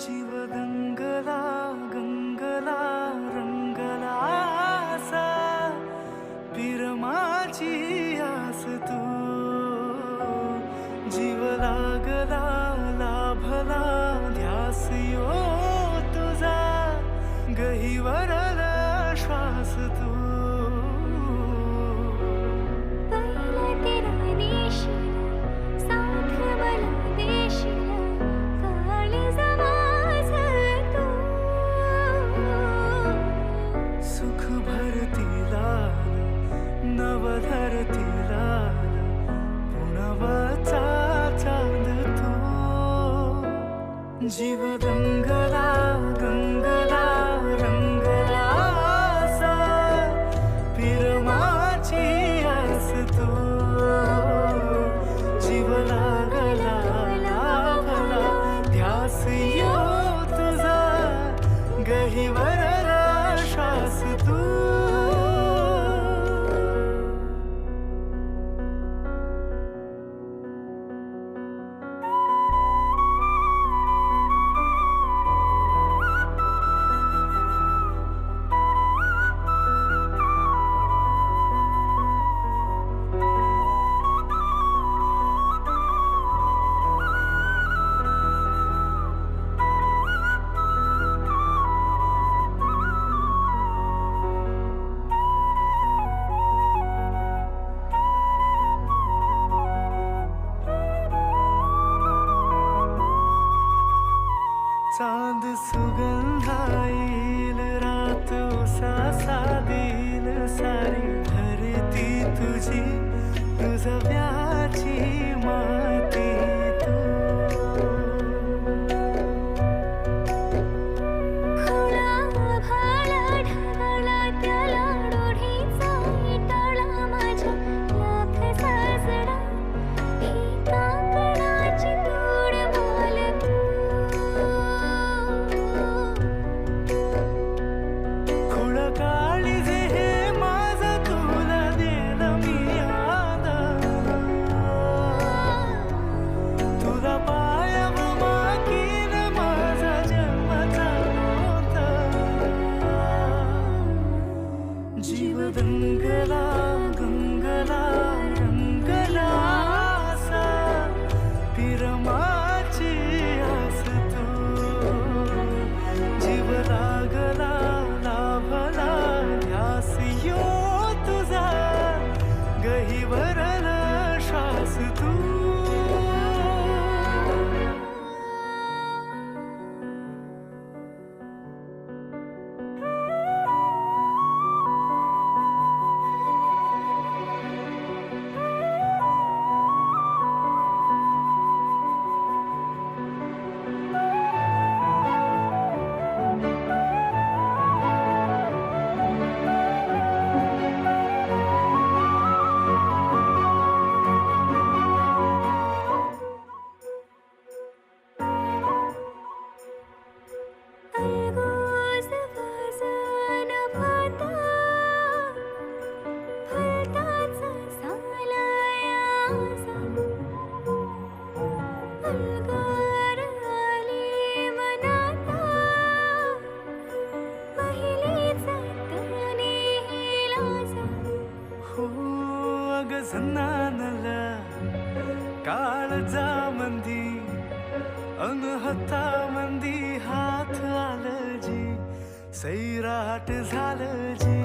जीव गंगला गंगला रंगला असा पिरमाची आस तू जीव लागला लाभला ध्यास यो तुझा गहिवरला श्वास तू धरतीला पुनवचा चांद तू जीव गंगला गंगला रंगला असा पिरमाची आस तू जीव लागला लाभला ध्यास यो तुझा गहिवरला श्वास तू चांद सुगंधाईल रात उसासा देईल सारी धरती तुझी तुझव्याची माती तू खुळा भाला ढगाला त्याला डोळीचा टाळा माझ्या लाख साजरा ही काकणाची तोड माल तू काळीज हे माझं तुला देण मी याद तुला पायाव मागीन माझा जन्माचा होता जीव गंगला गंगला रंगला असा पिरमाची आस तू जीव लागला लाभला ध्यास यो तुझा गहिवरला श्वास तू जनानला काळजा मंदी अनहता मंदी हात आलं जी सैराट झालं जी